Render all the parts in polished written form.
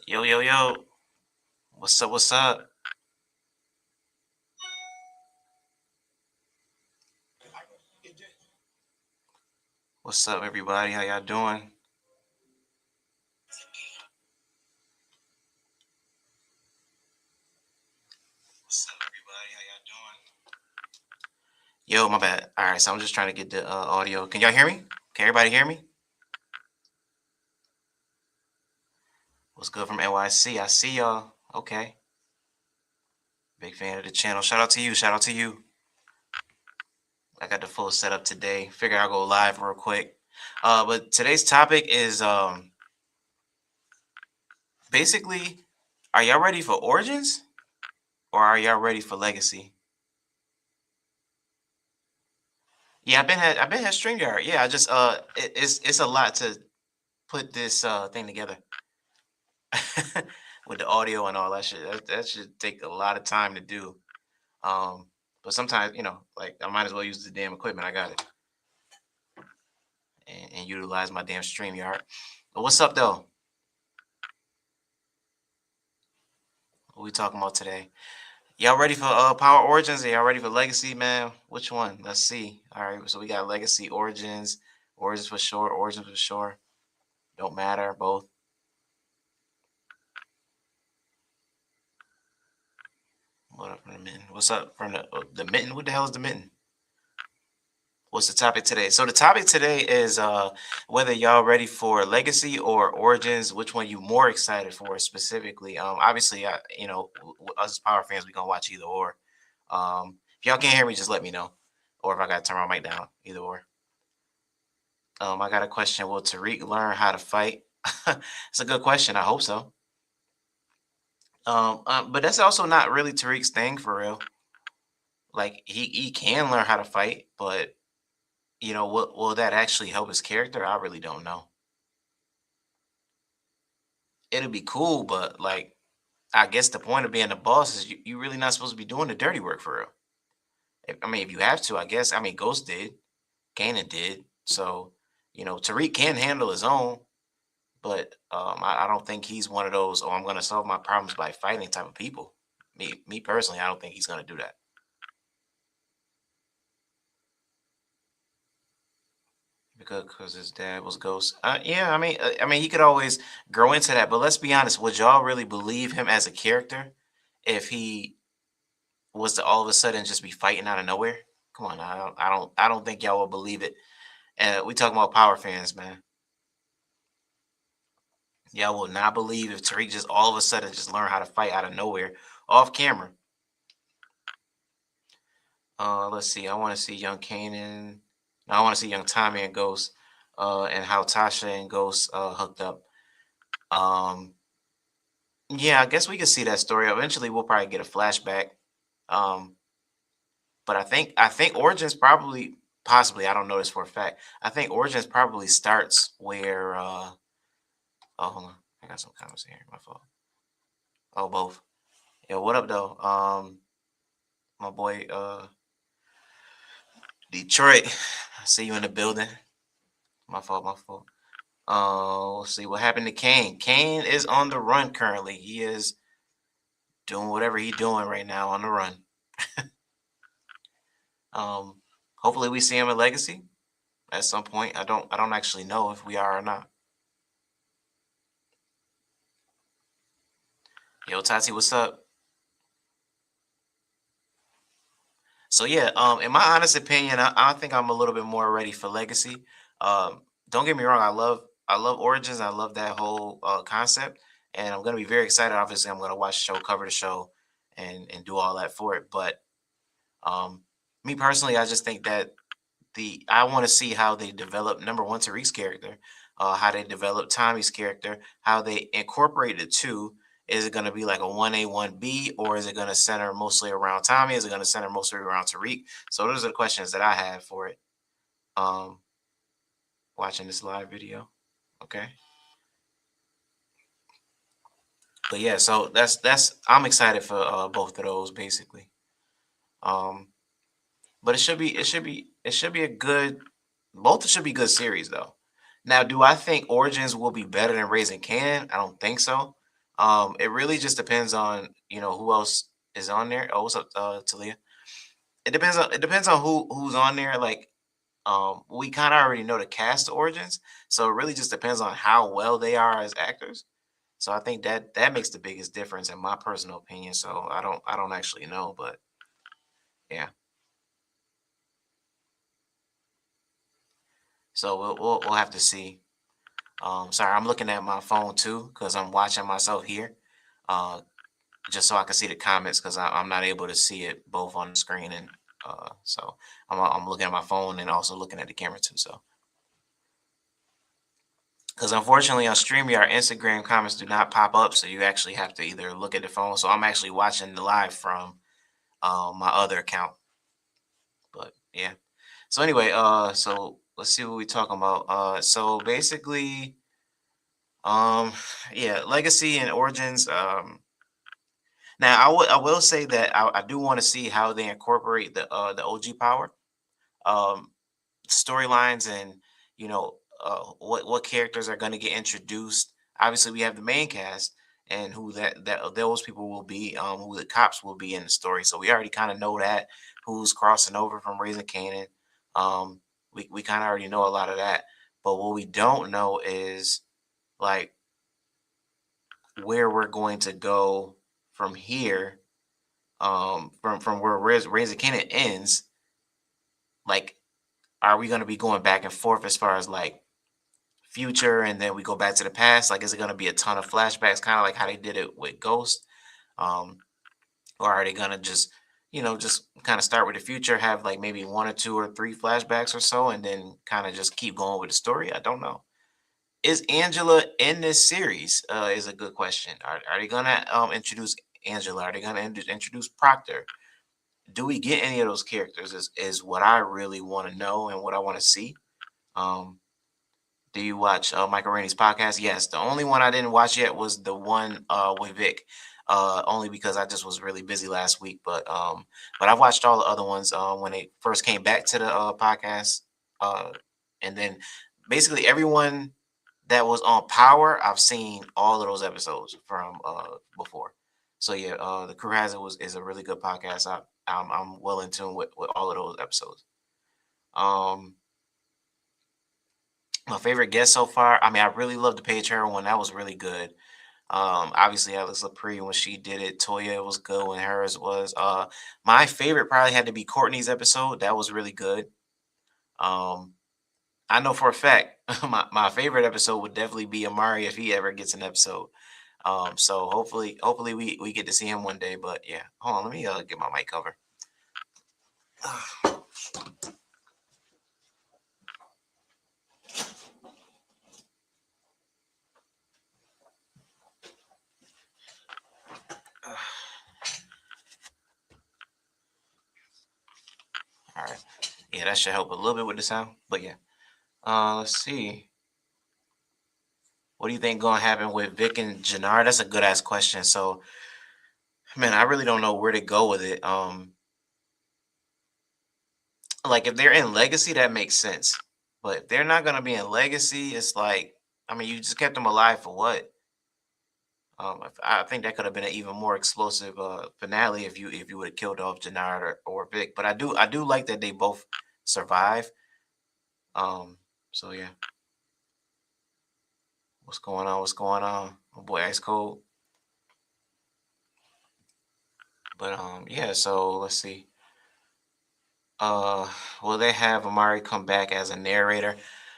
Yo, yo, yo. What's up? What's up? What's up, everybody? How y'all doing? What's up, everybody? How y'all doing? Yo, my bad. All right, so I'm just trying to get the audio. Can y'all hear me? Can everybody hear me? What's good from NYC? I see y'all. Okay. Big fan of the channel. Shout out to you. Shout out to you. I got the full setup today. Figure I'll go live real quick. But today's topic is basically, are y'all ready for Origins or are y'all ready for Legacy? Yeah, I've been at StreamYard. Yeah, I just it's a lot to put this thing together with the audio and all that shit. That should take a lot of time to do. Um, but sometimes like I might as well use the damn equipment. I got it and utilize my damn StreamYard. But what's up though? What we talking about today? Y'all ready for Power Origins? Are y'all ready for Legacy, man? Which one? Let's see. All right, so we got Legacy, Origins, Origins for sure, Origins for sure. Don't matter, both. What up from the mitten? What's up from the mitten? What the hell is the mitten? What's the topic today? So the topic today is whether y'all ready for Legacy or Origins. Which one you more excited for specifically? Obviously, us as Power fans, we gonna watch either or. If y'all can't hear me, just let me know, or if I gotta turn my mic down, either or. I got a question. Will Tariq learn how to fight? It's a good question. I hope so. But that's also not really Tariq's thing for real. Like he can learn how to fight, but will that actually help his character? I really don't know. It'll be cool, but like I guess the point of being the boss is you really not supposed to be doing the dirty work for real. I mean, if you have to, I guess. I mean, Ghost did, Kanan did, so Tariq can handle his own, but I don't think he's one of those. Oh, I'm gonna solve my problems by fighting type of people. Me personally, I don't think he's gonna do that. Because his dad was Ghost. Yeah, I mean, he could always grow into that. But let's be honest, would y'all really believe him as a character if he was to all of a sudden just be fighting out of nowhere? Come on, I don't think y'all will believe it. And we talking about Power fans, man. Y'all will not believe if Tariq just all of a sudden just learn how to fight out of nowhere, off camera. Let's see. I want to see young Kanan. No, I want to see young Tommy and Ghost, and how Tasha and Ghost hooked up. Um, yeah, I guess we could see that story. Eventually, we'll probably get a flashback. Um, but I think Origins probably, possibly, I don't know this for a fact. I think Origins probably starts where. Oh, hold on, I got some comments here. My fault. Oh, both. Yeah, what up though? My boy, Detroit. I see you in the building. My fault. My fault. Let's see what happened to Kane. Kane is on the run currently. He is doing whatever he's doing right now on the run. Um, hopefully we see him in Legacy at some point. I don't actually know if we are or not. Yo, Tati, what's up? So yeah, in my honest opinion, I think I'm a little bit more ready for Legacy. Don't get me wrong, I love Origins, I love that whole concept, and I'm gonna be very excited. Obviously, I'm gonna watch the show, cover the show, and do all that for it. But um, me personally, I just think that the I want to see how they develop number one Tariq's character, how they develop Tommy's character, how they incorporate the two. Is it going to be like a 1A, 1B, or is it going to center mostly around Tommy? Is it going to center mostly around Tariq? So those are the questions that I have for it. Um, Watching this live video. Okay. But yeah, so that's I'm excited for both of those basically. Um, but it should be a good both should be good series though. Now, do I think Origins will be better than Raising Can? I don't think so. It really just depends on who else is on there. Oh, what's up, Talia? It depends on who's on there. Like, we kind of already know the cast origins, so it really just depends on how well they are as actors. So I think that makes the biggest difference in my personal opinion. So I don't actually know, but yeah. So we'll have to see. Sorry, I'm looking at my phone too because I'm watching myself here. Uh, just so I can see the comments because I'm not able to see it both on the screen and so I'm looking at my phone and also looking at the camera too. So because unfortunately on StreamYard, Instagram comments do not pop up, so you actually have to either look at the phone. So I'm actually watching the live from my other account. But yeah. So anyway, so let's see what we talking about. So basically, um, yeah, legacy and origins. Now I will say that I do want to see how they incorporate the OG power. Um, storylines and what characters are going to get introduced. Obviously, we have the main cast and who that those people will be, who the cops will be in the story. So we already kind of know that who's crossing over from Raising Canaan. Um, we kind of already know a lot of that, but what we don't know is like where we're going to go from here. From where Raising Canaan ends, like, are we going to be going back and forth as far as like future and then we go back to the past? Like, is it going to be a ton of flashbacks, kind of like how they did it with Ghost? Um, or are they going to just kind of start with the future, have like maybe one or two or three flashbacks or so, and then kind of just keep going with the story? I don't know. Is Angela in this series? Is a good question. Are they going to introduce Angela? Are they going to introduce Proctor? Do we get any of those characters? Is what I really want to know and what I want to see. Um, Do you watch Michael Rainey's podcast? Yes. The only one I didn't watch yet was the one with Vic, only because I just was really busy last week. But I watched all the other ones when they first came back to the podcast, uh, and then basically everyone that was on Power, I've seen all of those episodes from before. So yeah, the Crew Has It is a really good podcast. I'm well in tune with all of those episodes. Um, My favorite guest so far. I mean, I really loved the Paige Harrow one. That was really good. Obviously Alex Lepre when she did it. Toya was good when hers was. My favorite probably had to be Courtney's episode. That was really good. Um, I know for a fact my favorite episode would definitely be Amari if he ever gets an episode. So hopefully we get to see him one day. But yeah, hold on, let me get my mic cover. All right, yeah, that should help a little bit with the sound. But yeah, let's see. What do you think going to happen with Vic and Jannar? That's a good ass question. So, man, I really don't know where to go with it. Like if they're in Legacy, that makes sense. But if they're not going to be in Legacy, it's like, I mean, you just kept them alive for what? I think that could have been an even more explosive finale if you would have killed off Jannar or Vic. But I do like that they both survive. So yeah, what's going on? What's going on? Oh boy, Ice Cold. But yeah. So let's see. Uh, will they have Amari come back as a narrator?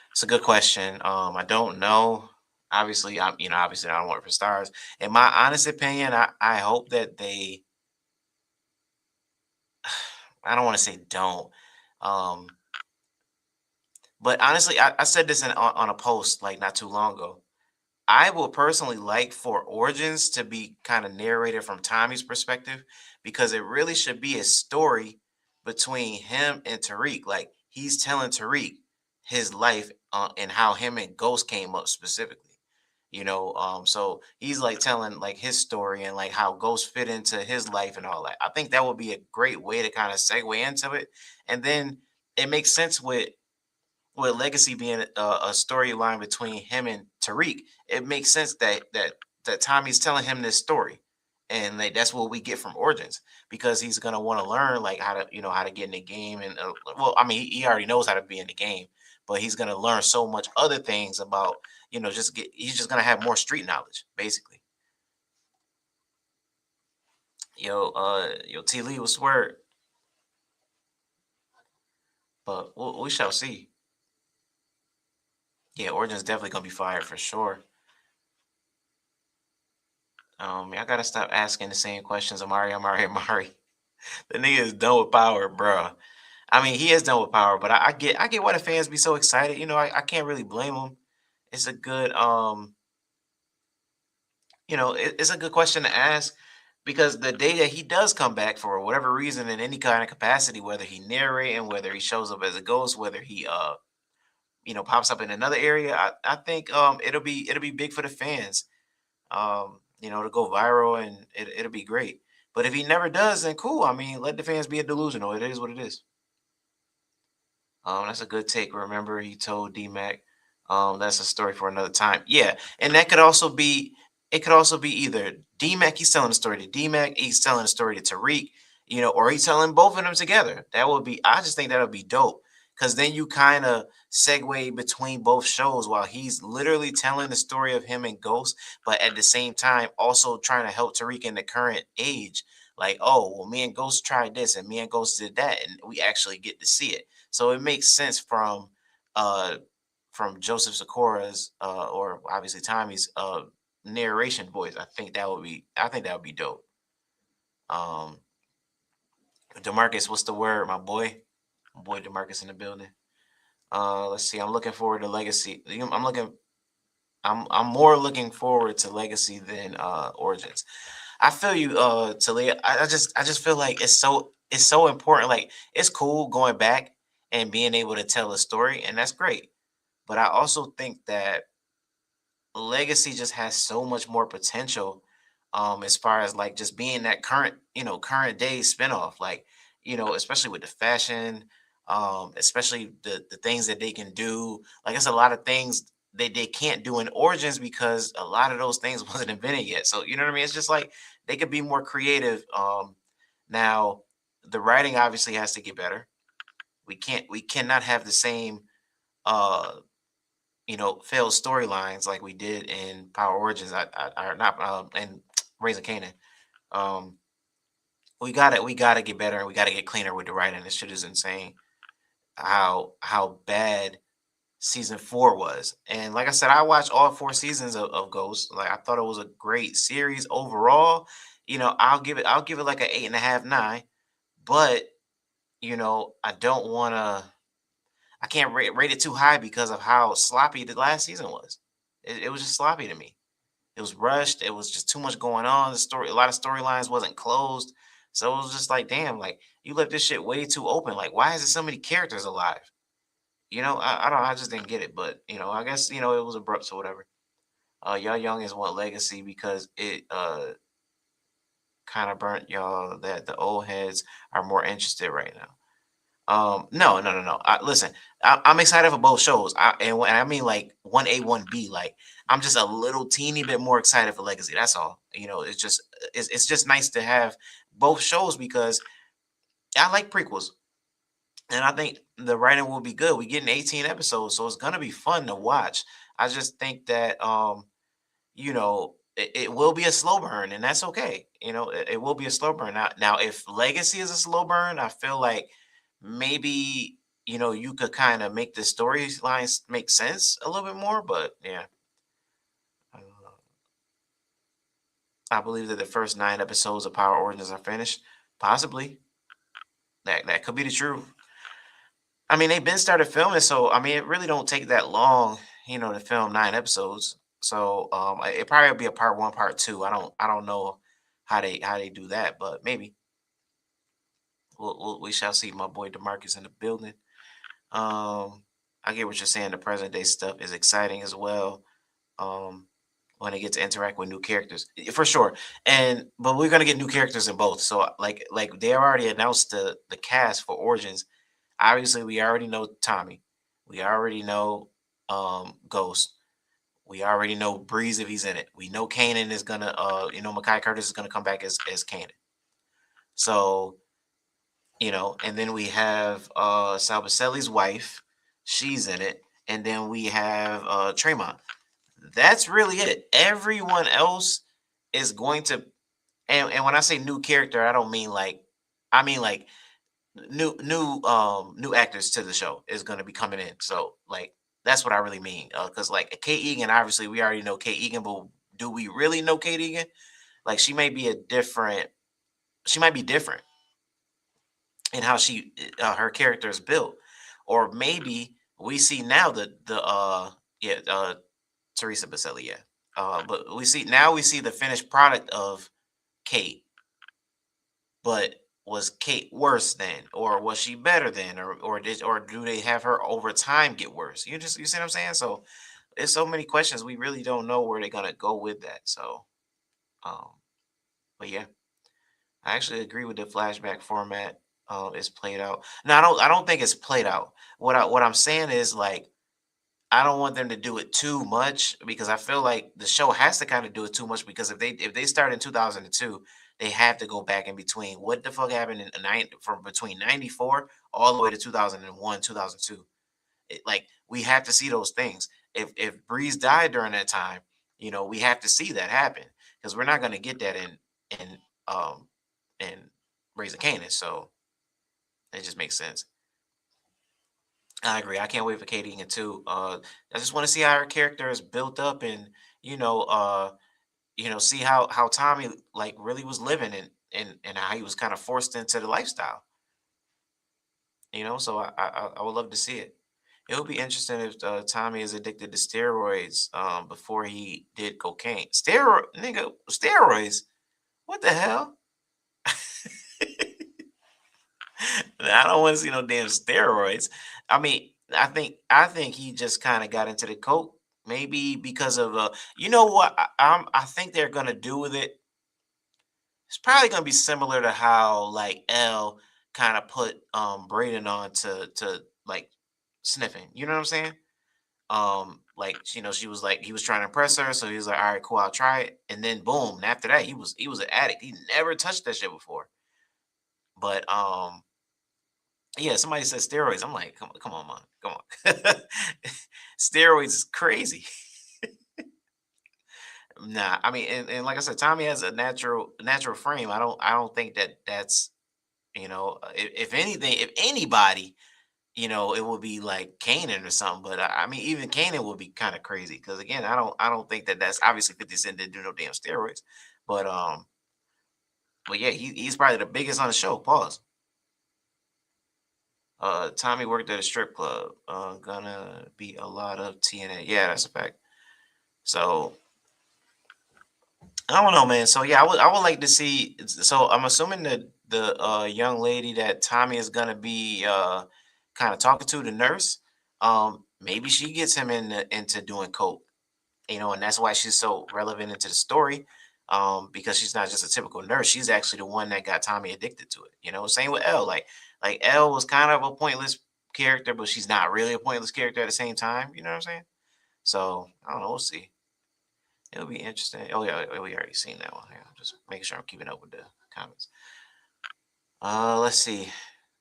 It's a good question. I don't know. Obviously I don't work for stars. In my honest opinion, I hope that they I don't want to say don't. Um, but honestly, I said this on a post like not too long ago. I will personally like for Origins to be kind of narrated from Tommy's perspective because it really should be a story between him and Tariq. Like he's telling Tariq his life and how him and Ghost came up specifically. So he's like telling like his story and like how Ghost fit into his life and all that. I think that would be a great way to kind of segue into it, and then it makes sense with Legacy being a storyline between him and Tariq, it makes sense that that Tommy's telling him this story, and like that's what we get from Origins because he's gonna want to learn like how to how to get in the game and well, I mean he already knows how to be in the game, but he's gonna learn so much other things about just get he's just gonna have more street knowledge basically. Yo, T Lee was word, but we shall see. Yeah, Origin's definitely gonna be fired for sure. I gotta stop asking the same questions. Amari. The nigga is done with power, bro. I mean, he is done with power, but I get why the fans be so excited. I can't really blame them. It's a good it's a good question to ask because the day that he does come back for whatever reason in any kind of capacity, whether he narrating, whether he shows up as a ghost, whether he pops up in another area, I think it'll be big for the fans. To go viral and it'll be great. But if he never does, then cool. I mean, let the fans be a delusional. It is what it is. That's a good take. Remember, he told D Mac. That's a story for another time. Yeah, and that could also be. It could also be either D Mac. He's telling a story to D Mac. He's telling a story to Tariq. Or he's telling both of them together. That would be. I just think that would be dope. Because then you kind of segue between both shows while he's literally telling the story of him and Ghost, but at the same time also trying to help Tariq in the current age. Like, oh, well, me and Ghost tried this and me and Ghost did that, and we actually get to see it. So it makes sense uh from Joseph Sikора's or obviously Tommy's narration voice. I think that would be dope. Um Demarcus, what's the word, my boy? My boy Demarcus in the building. Let's see. I'm looking forward to Legacy. I'm more looking forward to Legacy than Origins. I feel you, Talia. I just feel like it's so important. Like it's cool going back and being able to tell a story, and that's great. But I also think that Legacy just has so much more potential as far as like just being that current day spinoff. Like, especially with the fashion, especially the things that they can do. Like it's a lot of things they can't do in Origins because a lot of those things wasn't invented yet. So you know what I mean? It's just like they could be more creative. Now the writing obviously has to get better. We cannot have the same uh failed storylines like we did in Power Origins. I not and Raising Canaan. Um, we gotta get better and we gotta get cleaner with the writing. This shit is insane. How bad season 4 was. And like I said, I watched all 4 seasons of Ghost. Like I thought it was a great series overall. I'll give it like an 8.5, 9. But I don't wanna I can't rate it too high because of how sloppy the last season was. It was just sloppy to me. It was rushed. It was just too much going on. A lot of storylines wasn't closed. So it was just like, damn, like you left this shit way too open. Like, why is there so many characters alive? I don't. I just didn't get it. But I guess it was abrupt or whatever. Y'all young is want legacy because it kind of burnt y'all that the old heads are more interested right now. No, no, no, no. Listen, I'm excited for both shows. And I mean like 1A, 1B. Like I'm just a little teeny bit more excited for Legacy. That's all. It's just nice to have both shows because I like prequels, and I think the writing will be good. We getting 18 episodes, so it's gonna be fun to watch. I just think that it will be a slow burn, and that's okay. It will be a slow burn. Now, if Legacy is a slow burn, I feel like maybe you could kind of make the storylines make sense a little bit more. But yeah, uh, I believe that the first 9 episodes of Power Origins are finished. Possibly that could be the truth. I mean, they've been started filming, so I mean, it really don't take that long, to film 9 episodes. So it probably will be a part one, part two. I don't know how they do that, but maybe we shall see. My boy Demarcus in the building. Um, I get what you're saying. The present day stuff is exciting as well. Um, when they get to interact with new characters, for sure. But we're gonna get new characters in both. So like they already announced the cast for Origins. Obviously, we already know Tommy. We already know Ghost. We already know Breeze if he's in it. We know Kanan is gonna Makai Curtis is gonna come back as Kanan. So, and then we have Sal Baselli's wife, she's in it, and then we have Tremont. That's really it. Everyone else is going to, and when I say new character, I don't mean like, I mean like new actors to the show is going to be coming in. So like that's what I really mean. Because like Kate Egan, obviously we already know Kate Egan, but do we really know Kate Egan? Like she might be different in how her character is built, or maybe we see now yeah Teresa Baselli, yeah. But we see the finished product of Kate. But was Kate worse than, or was she better than, or do they have her over time get worse? You see what I'm saying? So there's so many questions we really don't know where they're gonna go with that. So um, but yeah, I actually agree with the flashback format. Is played out. No, I don't think it's played out. What I'm saying is like I don't want them to do it too much because I feel like the show has to kind of do it too much because if they start in 2002, they have to go back in between. What the fuck happened in from between 94 all the way to 2001, 2002? Like we have to see those things. If Breeze died during that time, we have to see that happen because we're not going to get that um in Raising Kanan. So it just makes sense. I agree. I can't wait for Katie Egan too. I just want to see how her character is built up, and you know, uh, see how Tommy like really was living, and how he was kind of forced into the lifestyle. So I would love to see it. It would be interesting if Tommy is addicted to steroids before he did cocaine. Steroids. What the hell? I don't want to see no damn steroids. I mean, I think he just kind of got into the coke, maybe because of you know what I think they're gonna do with it. It's probably gonna be similar to how like L kind of put Braden on to like sniffing. You know what I'm saying? Like she was like he was trying to impress her, so he was like, all right, cool, I'll try it, and then boom, and after that he was an addict. He never touched that shit before, but yeah, somebody said steroids. I'm like, come on, man, come on. Steroids is crazy. Nah, I mean, and like I said, Tommy has a natural frame. I don't think that's if anything, if anybody, it would be like Kanan or something. But I mean, even Kanan would be kind of crazy because again, I don't think that's obviously 50 Cent didn't do no damn steroids, but yeah, he's probably the biggest on the show. Pause. Tommy worked at a strip club. Gonna be a lot of TNA. Yeah, that's a fact. So I don't know, man. So yeah, I would like to see. So I'm assuming that the young lady that Tommy is gonna be kind of talking to, the nurse, maybe she gets him into doing coke, and that's why she's so relevant into the story. Because she's not just a typical nurse; she's actually the one that got Tommy addicted to it. Same with L. Like Elle was kind of a pointless character, but she's not really a pointless character at the same time. You know what I'm saying? So I don't know. We'll see. It'll be interesting. Oh yeah, we already seen that one. Yeah, just making sure I'm keeping up with the comments. Let's see.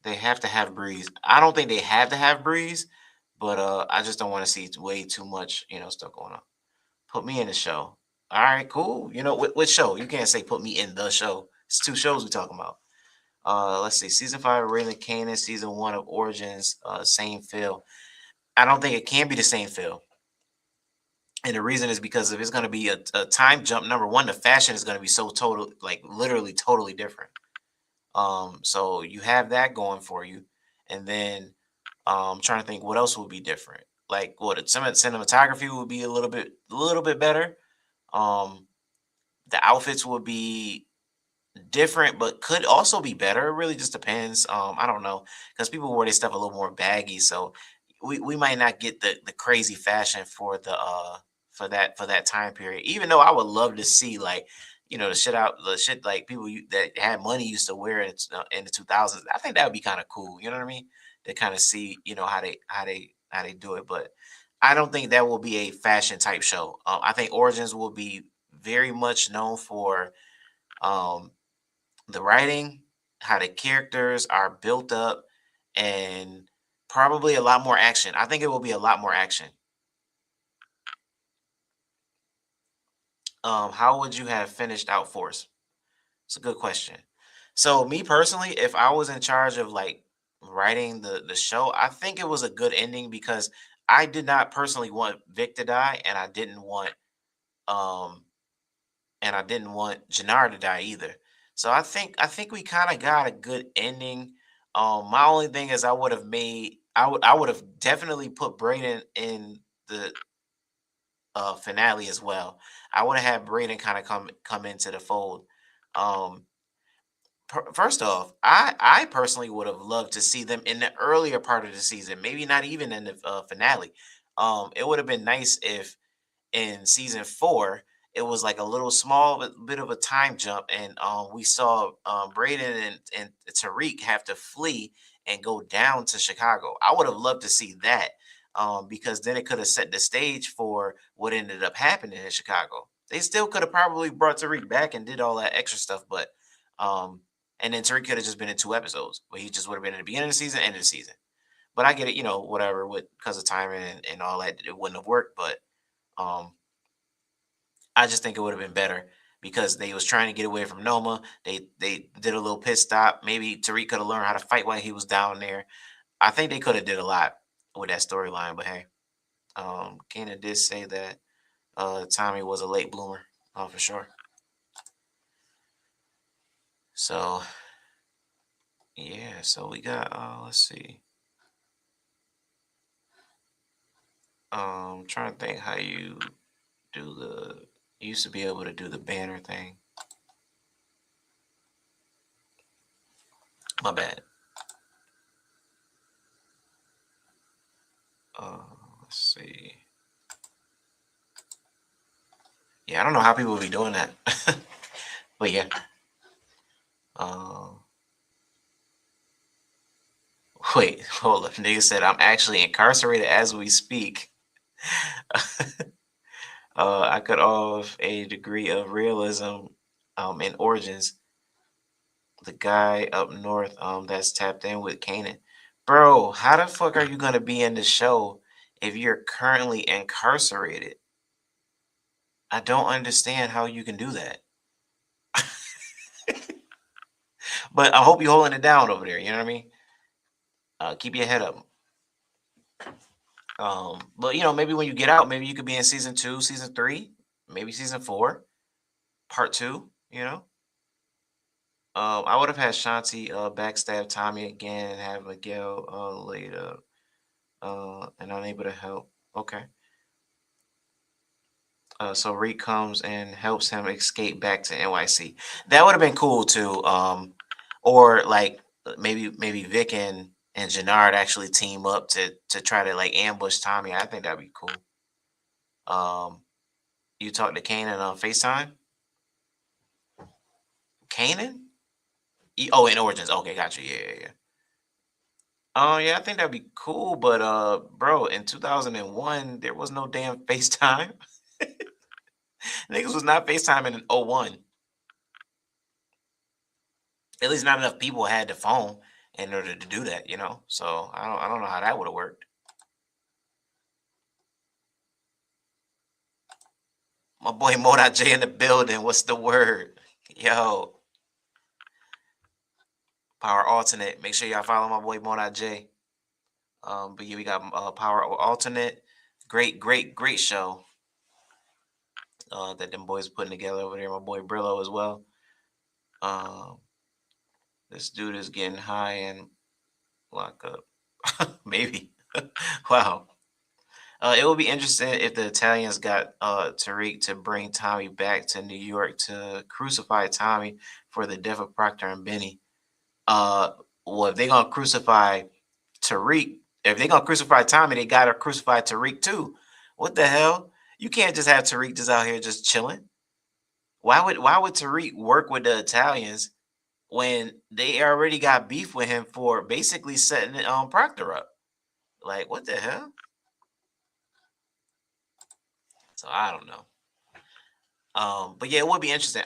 They have to have Breeze. I don't think they have to have Breeze, but I just don't want to see way too much, stuff going on. Put me in the show. All right, cool. What show? You can't say put me in the show. It's two shows we talking about. Let's see. Season 5 of Raylan Kanan, season 1 of Origins, same feel. I don't think it can be the same feel. And the reason is because if it's going to be a time jump, number one, the fashion is going to be so total, like literally totally different. So you have that going for you, and then I'm trying to think what else would be different. Like what some of the cinematography would be a little bit better. Um, the outfits would be different, but could also be better. It really just depends. I don't know because people wear their stuff a little more baggy, so we might not get the crazy fashion for that time period. Even though I would love to see like the shit like people that had money used to wear in the 2000s. I think that would be kind of cool. You know what I mean? To kind of see how they do it, but I don't think that will be a fashion type show. I think Origins will be very much known for um, the writing, how the characters are built up, and probably a lot more action. I think it will be a lot more action. How would you have finished out Force? It's a good question. So me personally, if I was in charge of like writing the show, I think it was a good ending because I did not personally want Vic to die, um and I didn't want Jannar to die either. So I think we kind of got a good ending. My only thing is I would have definitely put Brayden in the finale as well. I would have had Brayden kind of come into the fold. Um, First off, I personally would have loved to see them in the earlier part of the season, maybe not even in the finale. It would have been nice if in season 4 it was like a little small bit of a time jump, and we saw Braden and Tariq have to flee and go down to Chicago. I would have loved to see that, because then it could have set the stage for what ended up happening in Chicago. They still could have probably brought Tariq back and did all that extra stuff, but um, and then Tariq could have just been in 2 episodes, but he just would have been in the beginning of the season, end of the season. But I get it, whatever, with because of timing and all that, it wouldn't have worked. But um, I just think it would have been better because they was trying to get away from Noma. They did a little pit stop. Maybe Tariq could have learned how to fight while he was down there. I think they could have did a lot with that storyline. But hey, Kanan did say that Tommy was a late bloomer, for sure. So yeah, so we got let's see. Trying to think how you do the you used to be able to do the banner thing. My bad. Uh, let's see. Yeah, I don't know how people be doing that. But yeah. Um, Wait, hold up. Nigga said I'm actually incarcerated as we speak. I cut off a degree of realism in Origins. The guy up north that's tapped in with Kanan. Bro, how the fuck are you gonna be in the show if you're currently incarcerated? I don't understand how you can do that. But I hope you're holding it down over there, you know what I mean? Keep your head up. But maybe when you get out, maybe you could be in season 2, season 3, maybe season 4, part 2, you know? I would have had Shanti backstab Tommy again and have Miguel laid up and unable to help. Okay. So Reek comes and helps him escape back to NYC. That would have been cool too. Or like maybe Vic and Jannard actually team up to try to like ambush Tommy. I think that'd be cool. Um, you talk to Kanan on FaceTime? Kanan? Oh, in Origins. Okay, got you. Yeah, yeah, yeah. Oh, yeah, I think that'd be cool, but bro, in 2001, there was no damn FaceTime. Niggas was not FaceTiming in '01. At least not enough people had the phone in order to do that, you know. So I don't know how that would have worked. My boy Moda J in the building. What's the word? Yo, Power Alternate. Make sure y'all follow my boy Moda J. But yeah, we got Power Alternate. Great, great, great show that them boys putting together over there. My boy Brillo as well. Um, this dude is getting high and lock up. Maybe. Wow. It will be interesting if the Italians got Tariq to bring Tommy back to New York to crucify Tommy for the death of Proctor and Benny. Uh, well, if they're gonna crucify Tariq, if they're gonna crucify Tommy, they gotta crucify Tariq too. What the hell? You can't just have Tariq just out here just chilling. Why would Tariq work with the Italians when they already got beef with him for basically setting Proctor up? Like, what the hell? So I don't know. But yeah, it would be interesting.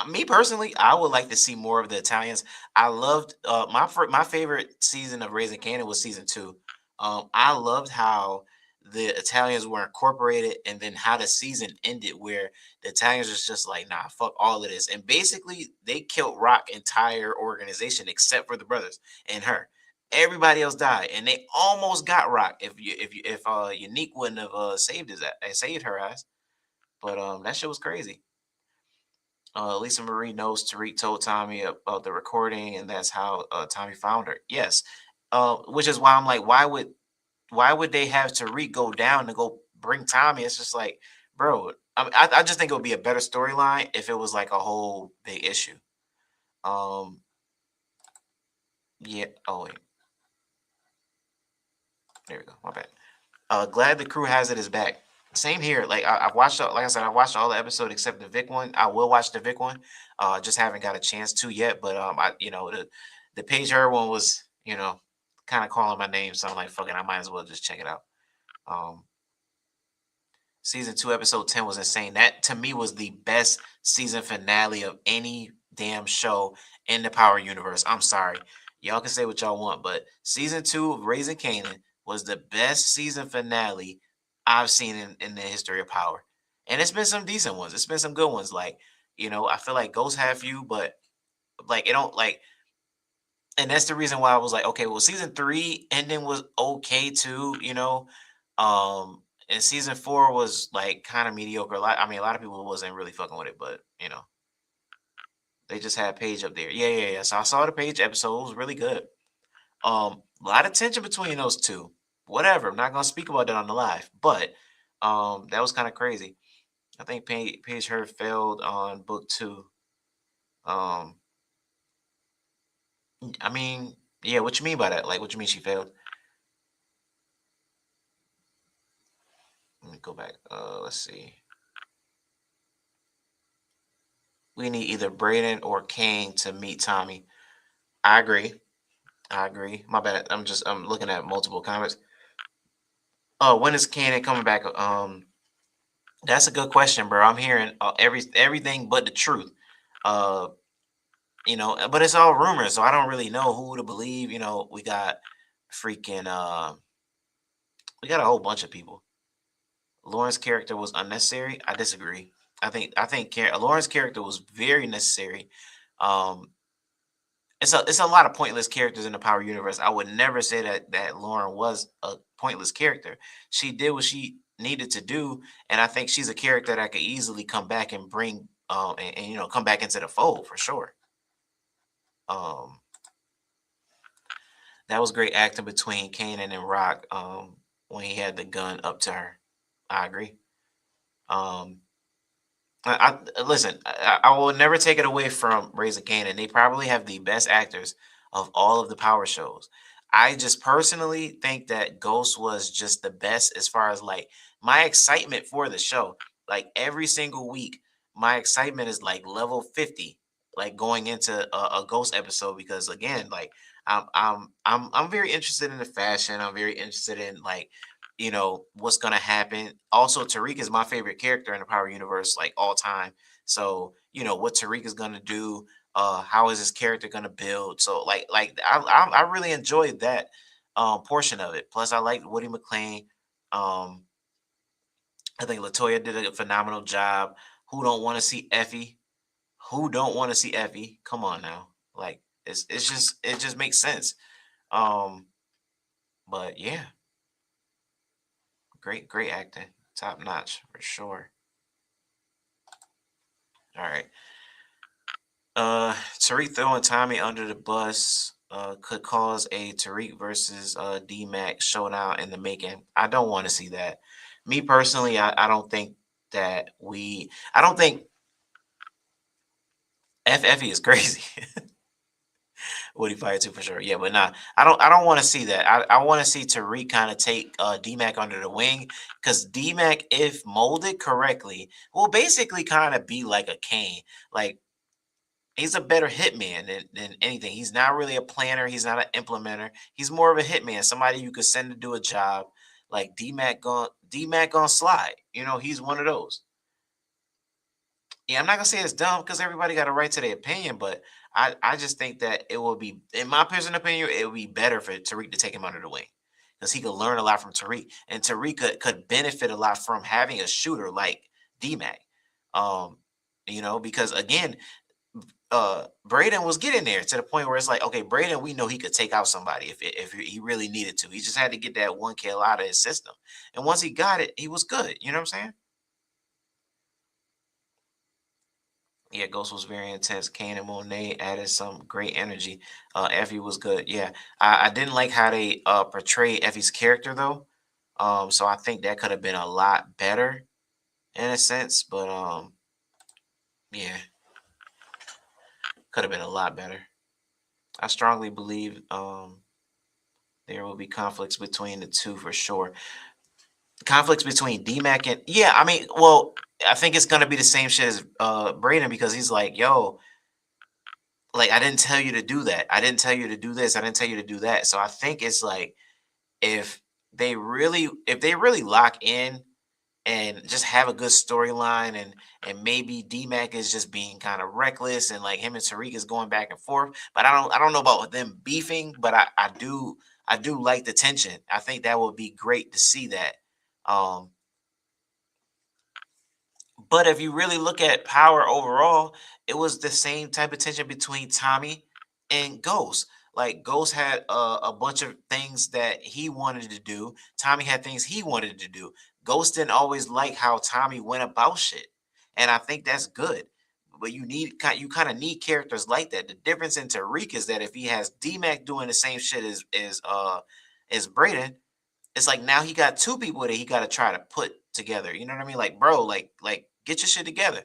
Me personally, I would like to see more of the Italians. I loved my favorite season of Raising Canaan was season two. I loved how the Italians were incorporated, and then how the season ended, where the Italians was just like, nah, fuck all of this, and basically they killed Rock entire organization except for the brothers and her. Everybody else died, and they almost got Rock if Unique wouldn't have saved her ass. But that shit was crazy. Lisa Marie knows Tariq told Tommy about the recording, and that's how Tommy found her. Yes, which is why I'm like, why would they have Tariq go down to go bring Tommy? It's just like, bro. I just think it would be a better storyline if it was like a whole big issue. Um, yeah. Oh wait, there we go. My bad. Glad the crew has it is back. Same here. Like I've watched, like I said, I watched all the episodes except the Vic one. I will watch the Vic one. Just haven't got a chance to yet. But the Page Her one was, kind of calling my name. So I'm like, fuck it, I might as well just check it out. Um, season two, episode 10 was insane. That to me was the best season finale of any damn show in the Power universe. I'm sorry. Y'all can say what y'all want, but season two of Raising Canaan was the best season finale I've seen in the history of Power. And it's been some decent ones. It's been some good ones. Like, I feel like Ghost Have You, but like it don't like, and that's the reason why I was like, okay, well, season three ending was okay too. And season four was like kind of mediocre. I mean, a lot of people wasn't really fucking with it, but they just had Paige up there. Yeah, yeah, yeah. So I saw the Paige episode. It was really good. A lot of tension between those two. Whatever. I'm not gonna speak about that on the live, but that was kind of crazy. I think Paige Her failed on book two. Um, I mean, yeah. What you mean by that? Like, what you mean she failed? Let me go back. Let's see. We need either Braden or Kane to meet Tommy. I agree. I agree. My bad. I'm looking at multiple comments. When is Kane coming back? That's a good question, bro. I'm hearing everything but the truth. Uh, but it's all rumors, so I don't really know who to believe. Freaking we got a whole bunch of people. Lauren's character was unnecessary. I disagree. I think Lauren's character was very necessary. Um, it's a lot of pointless characters in the Power universe. I would never say that Lauren was a pointless character. She did what she needed to do, and I think she's a character that could easily come back and bring and come back into the fold for sure. Um, that was great acting between Kanan and Rock when he had the gun up to her. I agree. Um, listen. I will never take it away from Raising Kanan. They probably have the best actors of all of the Power shows. I just personally think that Ghost was just the best as far as like my excitement for the show. Like every single week, my excitement is like level 50, like going into a Ghost episode because again, like I'm very interested in the fashion. I'm very interested in like what's gonna happen. Also, Tariq is my favorite character in the Power Universe, like all time. So what Tariq is gonna do. How is his character gonna build? So I really enjoyed that portion of it. Plus, I liked Woody McLean. Um, I think Latoya did a phenomenal job. Who don't want to see Effie? Who don't want to see Effie? Come on now, like it just makes sense. Um, but yeah, great acting, top notch for sure. All right. Tariq throwing Tommy under the bus could cause a Tariq versus D Mac showdown in the making. I don't want to see that. Me personally, I don't think that we. I don't think FFE is crazy. Woody Fire too for sure. Yeah, but nah, I don't want to see that. I want to see Tariq kind of take D Mac under the wing because D Mac, if molded correctly, will basically kind of be like a Kane. Like he's a better hitman than anything. He's not really a planner. He's not an implementer. He's more of a hitman, somebody you could send to do a job. like D Mac gonna slide. He's one of those. Yeah, I'm not gonna say it's dumb because everybody got a right to their opinion, but I just think that it will be, in my personal opinion, it would be better for Tariq to take him under the wing because he could learn a lot from Tariq, and Tariq could benefit a lot from having a shooter like D-Mac. Um, because again, Braden was getting there to the point where it's like, okay, Braden, we know he could take out somebody if he really needed to. He just had to get that one kill out of his system, and once he got it, he was good. You know what I'm saying? Yeah, Ghost was very intense. Kane and Monet added some great energy. Effie was good. Yeah, I didn't like how they portrayed Effie's character though. So I think that could have been a lot better in a sense, but yeah, could have been a lot better. I strongly believe there will be conflicts between the two for sure. Conflicts between DMAC and, yeah, I mean, well, I think it's gonna be the same shit as Braden because he's like, yo, like I didn't tell you to do that. I didn't tell you to do this. I didn't tell you to do that. So I think it's like if they really lock in and just have a good storyline, and maybe DMAC is just being kind of reckless and like him and Tariq is going back and forth. But I don't know about them beefing, but I do like the tension. I think that would be great to see that. Um But if you really look at Power overall, it was the same type of tension between Tommy and Ghost. Like Ghost had a bunch of things that he wanted to do. Tommy had things he wanted to do. Ghost didn't always like how Tommy went about shit, and I think that's good. But you kind of need characters like that. The difference in Tariq is that if he has D-Mac doing the same shit as Braden, it's like now he got two people that he got to try to put together. You know what I mean? Like, bro, like get your shit together.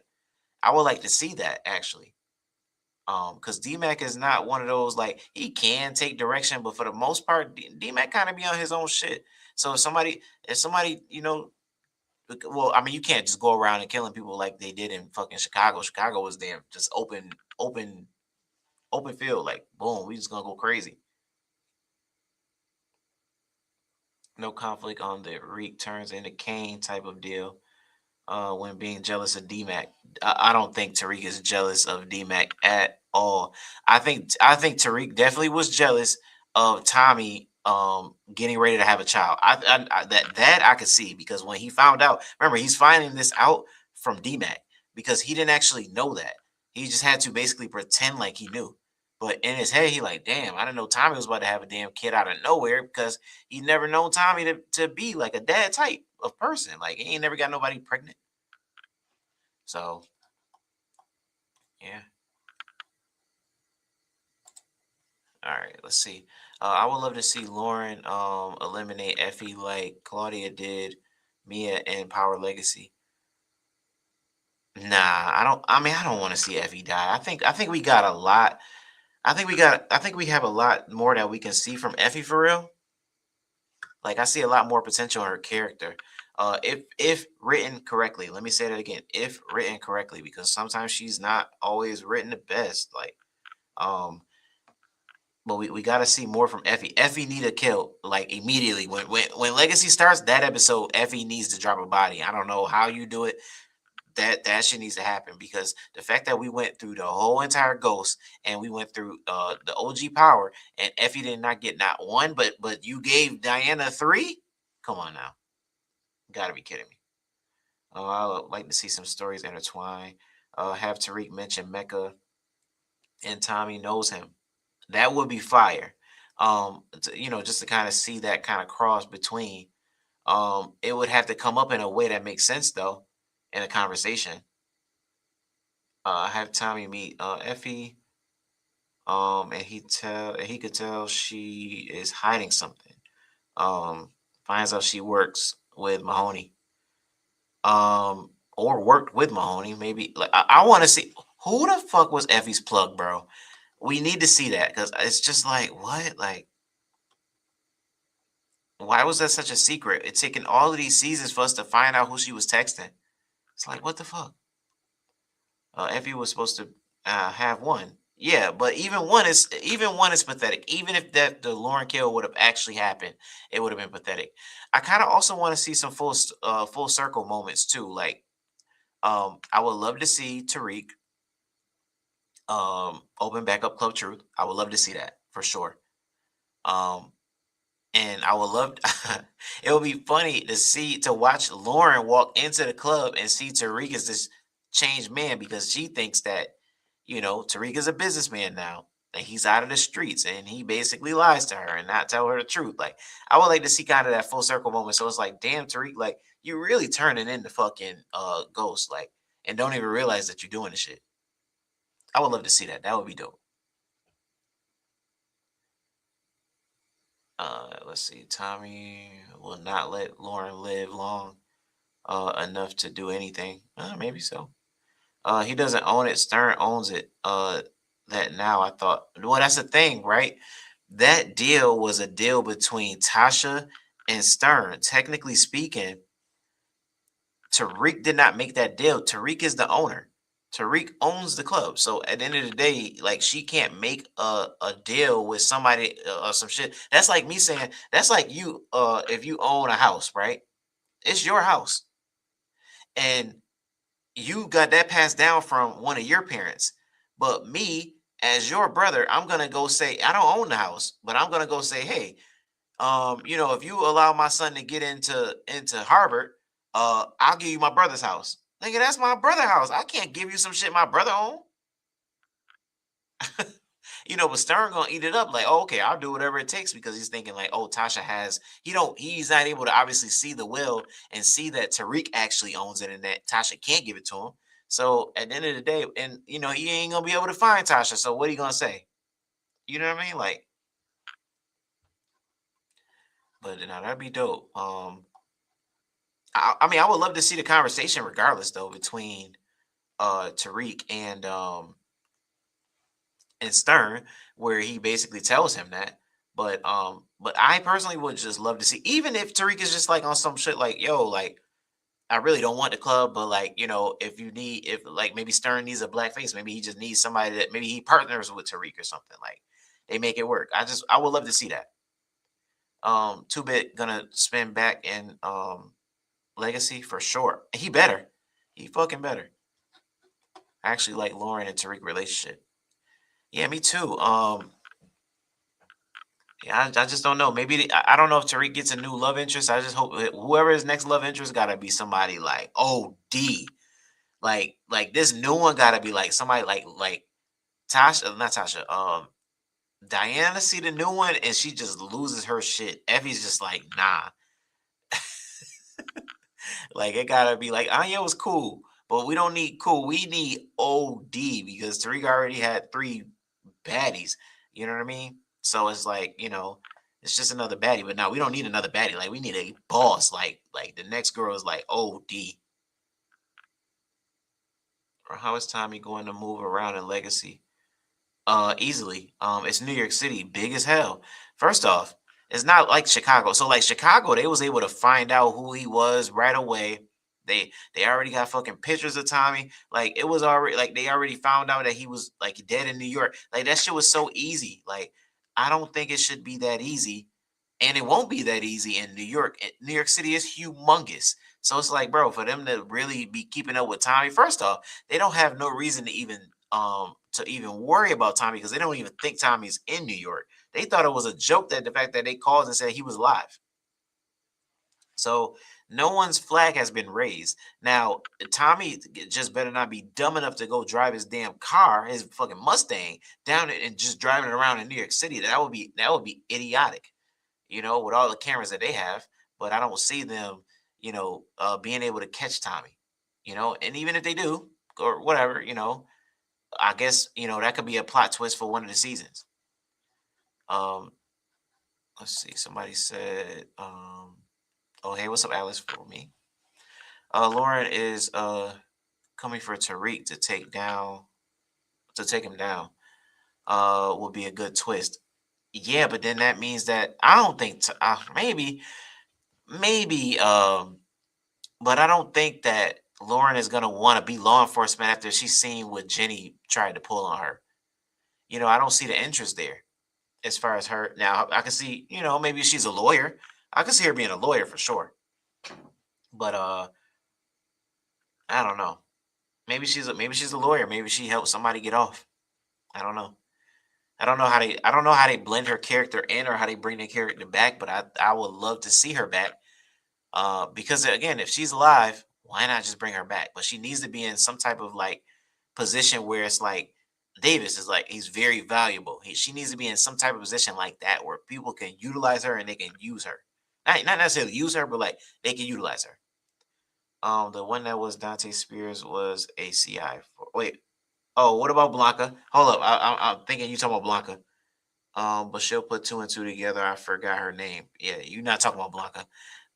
I would like to see that actually. Because DMAC is not one of those, like, he can take direction, but for the most part, DMAC kind of be on his own shit. So if somebody, well, I mean, you can't just go around and killing people like they did in fucking Chicago. Chicago was damn just open field, like boom, we just gonna go crazy. No conflict on the Reek turns into Kane type of deal. When being jealous of DMAC. I don't think Tariq is jealous of DMAC at all. I think Tariq definitely was jealous of Tommy getting ready to have a child. That I could see because when he found out, remember he's finding this out from DMAC because he didn't actually know that. He just had to basically pretend like he knew. But in his head, he like, damn, I didn't know Tommy was about to have a damn kid out of nowhere because he never known Tommy to be like a dad type of person. Like he ain't never got nobody pregnant. So yeah. All right. Let's see. I would love to see Lauren eliminate Effie like Claudia did Mia and Power Legacy. Nah, I don't. I mean, I don't want to see Effie die. I think we got a lot. I think we have a lot more that we can see from Effie for real. Like I see a lot more potential in her character. If written correctly. Let me say that again. If written correctly, because sometimes she's not always written the best. Like um but we got to see more from Effie. Effie need a kill like immediately when Legacy starts that episode. Effie needs to drop a body. I don't know how you do it. That shit needs to happen because the fact that we went through the whole entire Ghost and we went through the OG Power and Effie did not get not one, but you gave Diana three. Come on now, got to be kidding me. I would like to see some stories intertwined. Have Tariq mention Mecca and Tommy knows him. That would be fire. Just to kind of see that kind of cross between. It would have to come up in a way that makes sense though, in a conversation. Have Tommy meet Effie. And he could tell she is hiding something. Finds out she works with Mahoney. Or worked with Mahoney. Maybe like I want to see who the fuck was Effie's plug, bro. We need to see that because it's just like what, like why was that such a secret? It's taken all of these seasons for us to find out who she was texting. It's like, what the fuck? Effie was supposed to have one. Yeah, but even one is pathetic. Even if that the Lauren kill would have actually happened, it would have been pathetic. I kind of also want to see some full circle moments too. Like I would love to see Tariq open back up Club Truth. I would love to see that for sure. Um and I would love it would be funny to watch Lauren walk into the club and see Tariq as this changed man because she thinks that, Tariq is a businessman now. And he's out of the streets and he basically lies to her and not tell her the truth. Like, I would like to see kind of that full circle moment. So it's like, damn, Tariq, like, you really turning into fucking ghost, like, and don't even realize that you're doing the shit. I would love to see that. That would be dope. Let's see. Tommy will not let Lauren live long enough to do anything. Maybe so. He doesn't own it. Stern owns it. That now I thought. Well, that's the thing, right? That deal was a deal between Tasha and Stern. Technically speaking, Tariq did not make that deal. Tariq is the owner. Tariq owns the club. So at the end of the day, like she can't make a deal with somebody or some shit. That's like me saying that's like you if you own a house, right? It's your house. And you got that passed down from one of your parents. But me, as your brother, I'm gonna go say, I don't own the house, but I'm gonna go say, hey, if you allow my son to get into Harvard, I'll give you my brother's house. Nigga, that's my brother house. I can't give you some shit my brother own. But Stern gonna eat it up like, oh, okay, I'll do whatever it takes because he's thinking like, oh, Tasha has he's not able to obviously see the will and see that Tariq actually owns it and that Tasha can't give it to him. So at the end of the day, and he ain't gonna be able to find Tasha. So what are you gonna say? You know what I mean? Like, but no, that'd be dope. I mean, I would love to see the conversation regardless though between Tariq and Stern, where he basically tells him that. But I personally would just love to see, even if Tariq is just like on some shit like, yo, like I really don't want the club, but like, if like maybe Stern needs a black face, maybe he just needs somebody that maybe he partners with Tariq or something. Like they make it work. I would love to see that. Two Bit gonna spin back in Legacy for sure. He better. He fucking better. I actually like Lauren and Tariq relationship. Yeah, me too. Yeah, I just don't know. Maybe I don't know if Tariq gets a new love interest. I just hope whoever his next love interest gotta be somebody like OD. Like this new one gotta be like somebody like Tasha, not Tasha. Diana see the new one and she just loses her shit. Effie's just like nah. Like it gotta be like Anya was cool, but we don't need cool. We need OD because Tariq already had three baddies. You know what I mean? So it's like, it's just another baddie. But now we don't need another baddie. Like we need a boss. Like the next girl is like OD. Or how is Tommy going to move around in Legacy? Easily. It's New York City, big as hell. First off, it's not like Chicago. So like Chicago, they was able to find out who he was right away. They already got fucking pictures of Tommy. Like it was already like they already found out that he was like dead in New York. Like that shit was so easy. Like I don't think it should be that easy. And it won't be that easy in New York. New York City is humongous. So it's like, bro, for them to really be keeping up with Tommy, first off, they don't have no reason to even worry about Tommy because they don't even think Tommy's in New York. They thought it was a joke that the fact that they called and said he was alive. So no one's flag has been raised. Now, Tommy just better not be dumb enough to go drive his damn car, his fucking Mustang, down it and just driving it around in New York City. That would be idiotic, with all the cameras that they have. But I don't see them, being able to catch Tommy, and even if they do, or whatever, I guess that could be a plot twist for one of the seasons. Um, let's see. Somebody said, "Oh hey, what's up, Alice?" For me, Lauren is coming for Tariq to take him down. Will be a good twist. Yeah, but then that means that I don't think maybe but I don't think that Lauren is gonna want to be law enforcement after she's seen what Jenny tried to pull on her. I don't see the interest there as far as her. Now I can see, maybe she's a lawyer. I can see her being a lawyer for sure. But I don't know. Maybe she's a lawyer. Maybe she helped somebody get off. I don't know. I don't know how they blend her character in or how they bring the character back, but I would love to see her back. Because again, if she's alive, why not just bring her back? But she needs to be in some type of like position where it's like Davis is like he's very valuable. She needs to be in some type of position like that where people can utilize her and they can use her. Not necessarily use her, but like they can utilize her. The one that was Dante Spears was ACI. Wait, oh, what about Blanca? Hold up, I'm thinking you talking about Blanca. But she'll put two and two together. I forgot her name. Yeah, you're not talking about Blanca.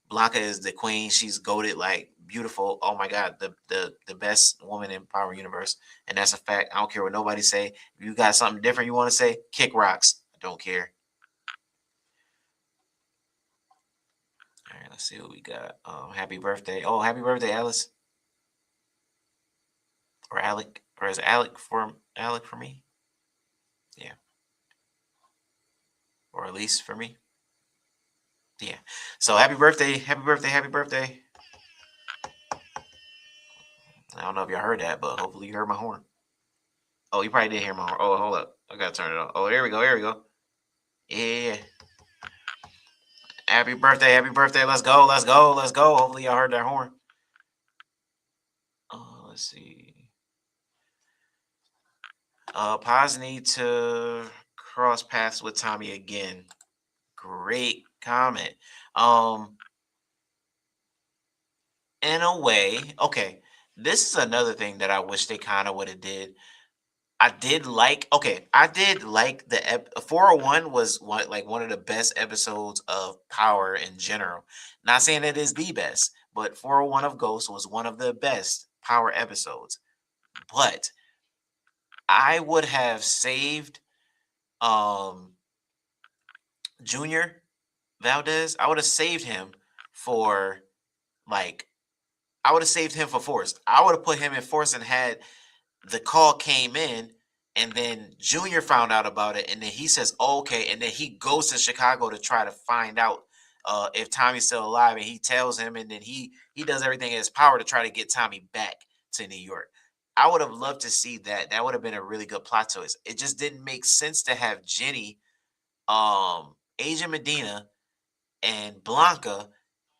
Blanca is the queen. She's goaded, like beautiful. Oh my god, the best woman in Power Universe, and that's a fact. I don't care what nobody say. If you got something different you want to say, kick rocks. I don't care. All right, let's see what we got. Happy birthday. Oh, happy birthday, Alice or Alec, or is it Alec for me? Yeah, or at least for me. Yeah. So happy birthday, happy birthday, happy birthday. I don't know if y'all heard that, but hopefully you heard my horn. Oh, you probably did hear my horn. Oh, hold up. I gotta turn it on. Oh, there we go. Here we go. Yeah. Happy birthday. Happy birthday. Let's go. Let's go. Let's go. Hopefully y'all heard that horn. Let's see. Paz need to cross paths with Tommy again. Great comment. Um, in a way, okay. This is another thing that I wish they kind of would have did. I did like the 401 was one of the best episodes of Power in general. Not saying it is the best, but 401 of Ghost was one of the best Power episodes. But I would have saved um Junior Valdez. I would have saved him for like I would have saved him for Force. I would have put him in Force and had the call came in, and then Junior found out about it, and then he says, oh, okay, and then he goes to Chicago to try to find out if Tommy's still alive, and he tells him, and then he does everything in his power to try to get Tommy back to New York. I would have loved to see that. That would have been a really good plot twist. It just didn't make sense to have Jenny, Asia Medina, and Blanca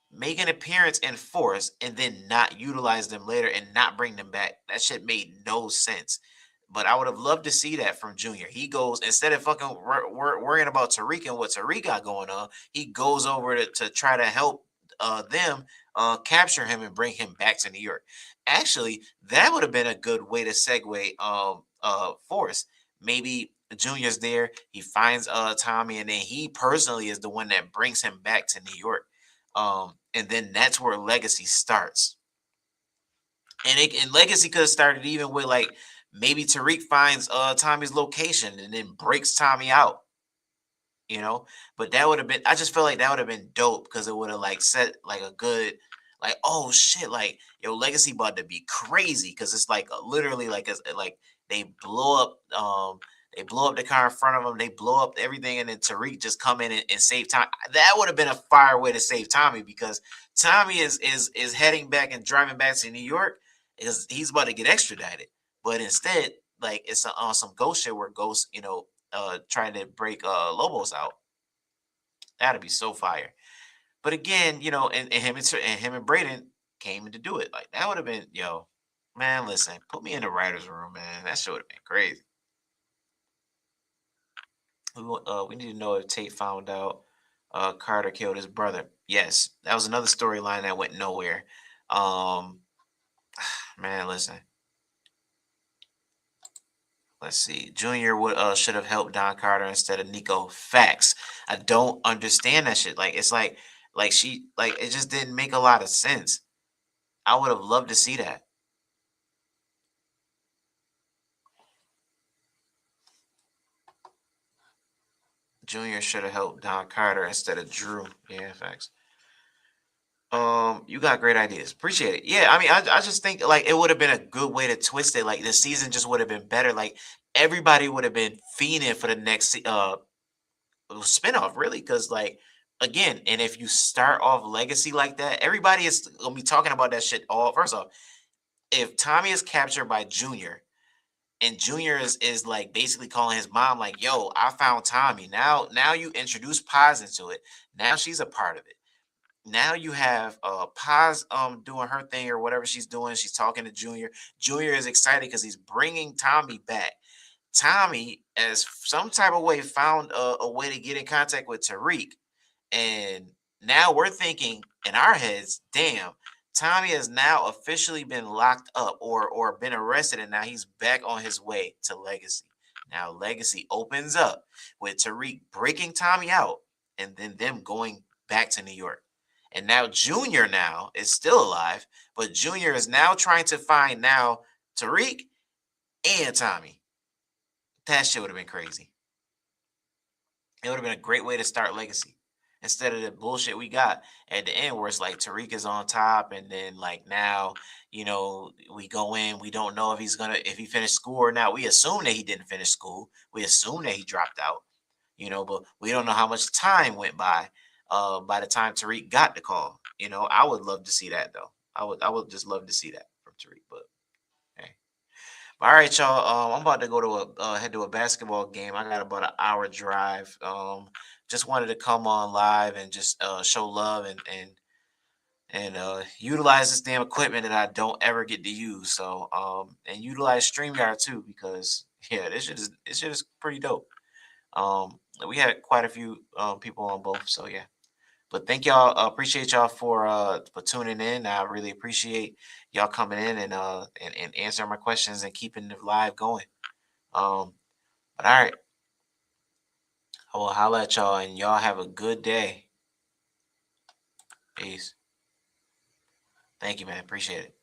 make an appearance in Force and then not utilize them later and not bring them back. That shit made no sense. But I would have loved to see that from Junior. He goes instead of fucking worrying about Tariq and what Tariq got going on, he goes over to try to help them capture him and bring him back to New York. Actually, that would have been a good way to segue Force. Maybe Junior's there, he finds Tommy, and then he personally is the one that brings him back to New York. And then that's where Legacy starts. And Legacy could have started even with like maybe Tariq finds Tommy's location and then breaks Tommy out, you know. But that would have been I just feel like that would have been dope because it would have like set like a good like oh shit like yo Legacy about to be crazy because it's like literally like like they blow up the car in front of them, they blow up everything, and then Tariq just come in and save Tommy. That would have been a fire way to save Tommy because Tommy is heading back and driving back to New York because he's about to get extradited. But instead, like it's on some ghost shit where Ghost, trying to break Lobos out. That'd be so fire. But again, and him and Braden came in to do it. Like that would have been, yo, man. Listen, put me in the writers' room, man. That shit would have been crazy. We need to know if Tate found out Carter killed his brother. Yes, that was another storyline that went nowhere. Um, man, listen. Let's see. Junior would should have helped Don Carter instead of Nico. Facts. I don't understand that shit. Like it's like she like it just didn't make a lot of sense. I would have loved to see that. Junior should have helped Don Carter instead of Drew. Yeah, facts. You got great ideas. Appreciate it. Yeah, I mean, I just think like it would have been a good way to twist it. Like the season just would have been better. Like everybody would have been fiending for the next spinoff, really, because like again, and if you start off Legacy like that, everybody is gonna be talking about that shit all. First off, if Tommy is captured by Junior, and Junior is like basically calling his mom like, "Yo, I found Tommy." Now you introduce Paz into it. Now she's a part of it. Now you have Paz doing her thing or whatever she's doing. She's talking to Junior. Junior is excited because he's bringing Tommy back. Tommy, as some type of way, found a way to get in contact with Tariq, and now we're thinking in our heads, damn, Tommy has now officially been locked up or been arrested, and now he's back on his way to Legacy. Now Legacy opens up with Tariq breaking Tommy out, and then them going back to New York. And now Junior now is still alive, but Junior is now trying to find now Tariq and Tommy. That shit would have been crazy. It would have been a great way to start Legacy instead of the bullshit we got at the end where it's like Tariq is on top, and then like now, we go in, we don't know if he finished school or not. We assume that he didn't finish school. We assume that he dropped out, but we don't know how much time went by the time Tariq got the call. I would love to see that though. I would just love to see that from Tariq, but hey. All right, y'all. I'm about to go to head to a basketball game. I got about an hour drive. Just wanted to come on live and just show love and utilize this damn equipment that I don't ever get to use. So and utilize StreamYard too because yeah, this shit is pretty dope. We had quite a few people on both, so yeah. But thank y'all. Appreciate y'all for tuning in. I really appreciate y'all coming in and answering my questions and keeping the live going. But all right, I will holla at y'all and y'all have a good day. Peace. Thank you, man. Appreciate it.